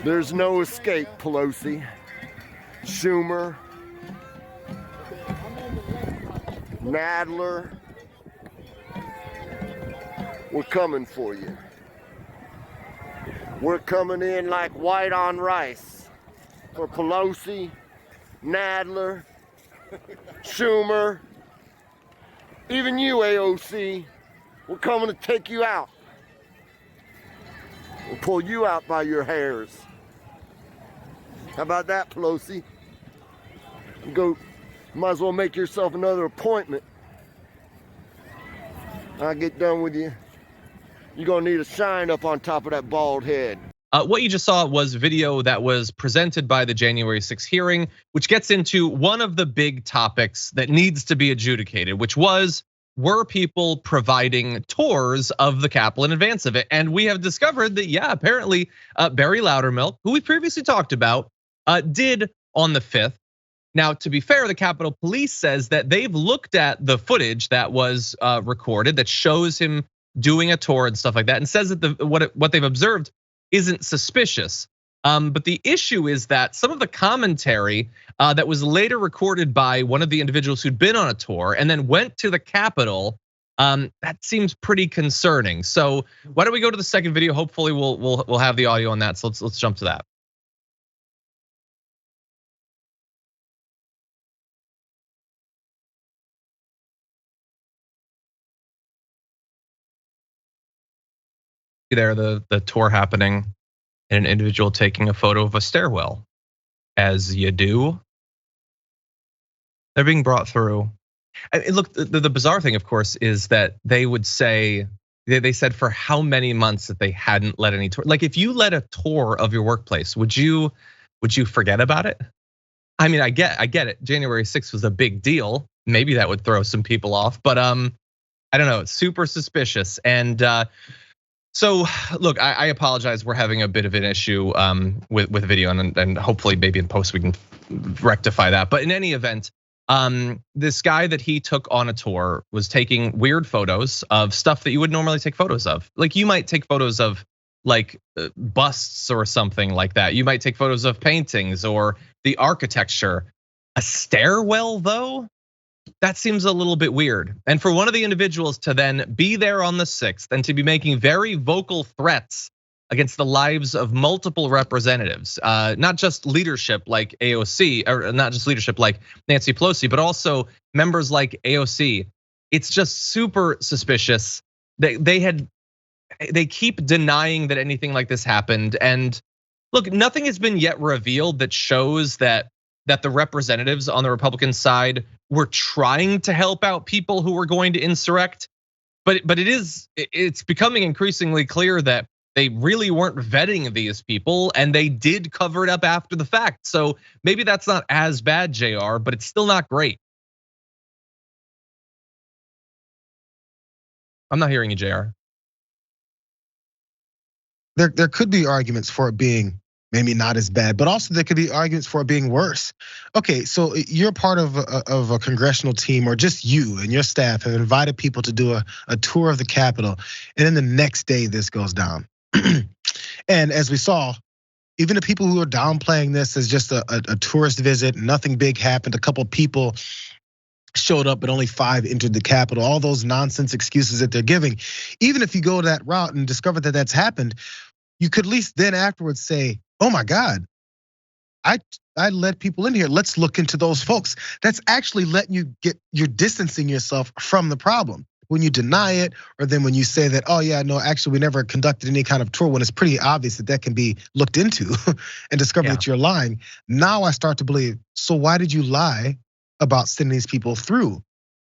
There's no escape, Pelosi, Schumer, Nadler. We're coming for you. We're coming in like white on rice for Pelosi, Nadler, Schumer, even you, AOC. We're coming to take you out. We'll pull you out by your hairs. How about that, Pelosi? You might as well make yourself another appointment. I'll get done with you. You're gonna need a shine up on top of that bald head. What you just saw was video that was presented by the January 6th hearing, which gets into one of the big topics that needs to be adjudicated, which was, were people providing tours of the Capitol in advance of it? And we have discovered that, yeah, apparently Barry Loudermilk, who we previously talked about, did on the 5th. Now, to be fair, the Capitol Police says that they've looked at the footage that was recorded that shows him doing a tour and stuff like that, and says that what they've observed isn't suspicious. But the issue is that some of the commentary that was later recorded by one of the individuals who'd been on a tour and then went to the Capitol, that seems pretty concerning. So why don't we go to the second video? Hopefully we'll have the audio on that. So let's jump to that. There, the tour happening, and an individual taking a photo of a stairwell, as you do. They're being brought through. And look, the bizarre thing, of course, is that they would say, they said for how many months that they hadn't let any tour. Like, if you let a tour of your workplace, would you forget about it? I mean, I get it. January 6th was a big deal. Maybe that would throw some people off, but I don't know. It's super suspicious. And so look, I apologize. We're having a bit of an issue with video, and hopefully maybe in post we can rectify that. But in any event, this guy that he took on a tour was taking weird photos of stuff that you would normally take photos of. Like, you might take photos of like busts or something like that. You might take photos of paintings or the architecture. A stairwell, though? That seems a little bit weird. And for one of the individuals to then be there on the 6th and to be making very vocal threats against the lives of multiple representatives, not just leadership like AOC, or not just leadership like Nancy Pelosi, but also members like AOC. It's just super suspicious. They keep denying that anything like this happened. And look, nothing has been yet revealed that shows that the representatives on the Republican side were trying to help out people who were going to insurrect. But it's becoming increasingly clear that they really weren't vetting these people, and they did cover it up after the fact. So maybe that's not as bad, JR, but it's still not great. I'm not hearing you, JR. There could be arguments for it being maybe not as bad, but also there could be arguments for it being worse. Okay, so you're part of a congressional team, or just you and your staff have invited people to do a tour of the Capitol, and then the next day this goes down. And as we saw, even the people who are downplaying this as just a tourist visit, nothing big happened, a couple people showed up, but only 5 entered the Capitol, all those nonsense excuses that they're giving. Even if you go that route and discover that that's happened, you could at least then afterwards say, oh my God, I let people in here. Let's look into those folks. That's actually letting you're distancing yourself from the problem. When you deny it, or then when you say that, oh yeah, no, actually we never conducted any kind of tour, when it's pretty obvious that can be looked into and discovered that you're lying. Now I start to believe, so why did you lie about sending these people through?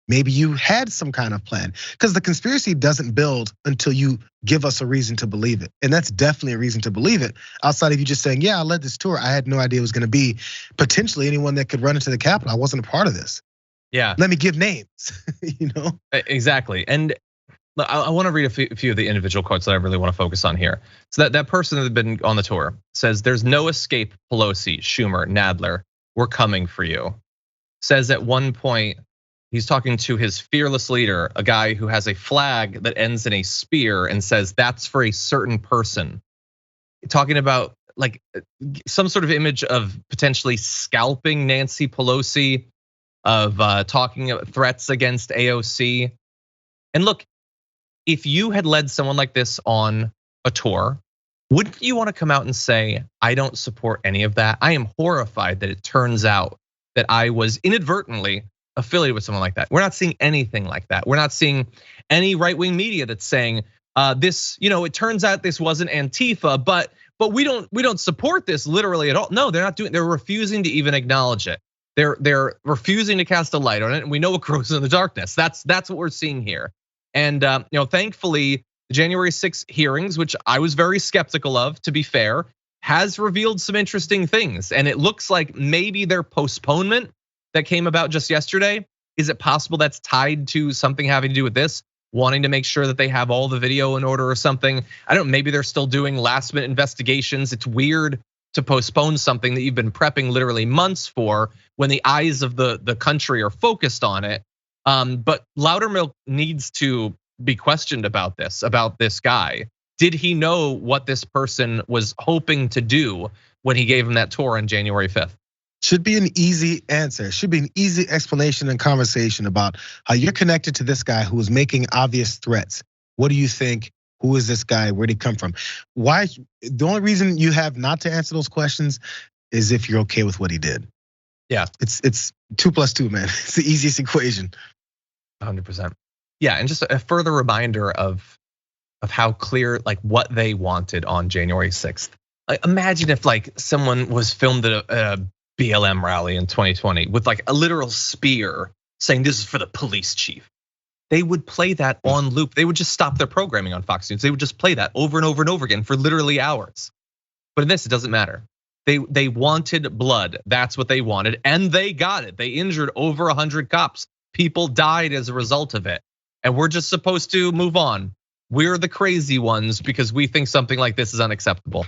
Maybe you had some kind of plan, because the conspiracy doesn't build until you give us a reason to believe it. And that's definitely a reason to believe it. Outside of you just saying, yeah, I led this tour. I had no idea it was gonna be potentially anyone that could run into the Capitol. I wasn't a part of this. Yeah. Let me give names, Exactly. And I want to read a few of the individual quotes that I really want to focus on here. So that person that had been on the tour says, there's no escape, Pelosi, Schumer, Nadler, we're coming for you. Says at one point, he's talking to his fearless leader, a guy who has a flag that ends in a spear, and says that's for a certain person. talking about like some sort of image of potentially scalping Nancy Pelosi, of talking about threats against AOC. And look, if you had led someone like this on a tour, wouldn't you want to come out and say, I don't support any of that? I am horrified that it turns out that I was inadvertently affiliated with someone like that. We're not seeing anything like that. We're not seeing any right-wing media that's saying this, it turns out this wasn't Antifa, but we don't support this literally at all. No, they're not doing. They're refusing to even acknowledge it. They're refusing to cast a light on it, and we know what grows in the darkness. That's what we're seeing here. And thankfully, the January 6th hearings, which I was very skeptical of, to be fair, has revealed some interesting things. And it looks like maybe their postponement that came about just yesterday, is it possible that's tied to something having to do with this? Wanting to make sure that they have all the video in order or something. I don't know, maybe they're still doing last minute investigations. It's weird to postpone something that you've been prepping literally months for when the eyes of the country are focused on it. But Loudermilk needs to be questioned about this guy. Did he know what this person was hoping to do when he gave him that tour on January 5th? Should be an easy answer. Should be an easy explanation and conversation about how you're connected to this guy who is making obvious threats. What do you think? Who is this guy? Where did he come from? Why? The only reason you have not to answer those questions is if you're okay with what he did. Yeah, it's 2 + 2, man. It's the easiest equation. 100%. Yeah, and just a further reminder of how clear like what they wanted on January 6th. Like, imagine if like someone was filmed at a BLM rally in 2020 with like a literal spear saying this is for the police chief. They would play that on loop. They would just stop their programming on Fox News. They would just play that over and over and over again for literally hours. But in this, it doesn't matter. They wanted blood. That's what they wanted, and they got it. They injured over 100 cops. People died as a result of it, and we're just supposed to move on. We're the crazy ones because we think something like this is unacceptable.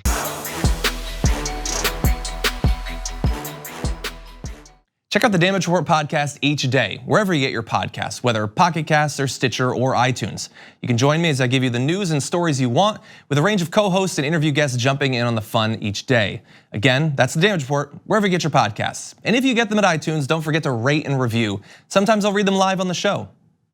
Check out the Damage Report podcast each day, wherever you get your podcasts, whether Pocket Casts or Stitcher or iTunes. You can join me as I give you the news and stories you want, with a range of co-hosts and interview guests jumping in on the fun each day. Again, that's the Damage Report, wherever you get your podcasts. And if you get them at iTunes, don't forget to rate and review. Sometimes I'll read them live on the show.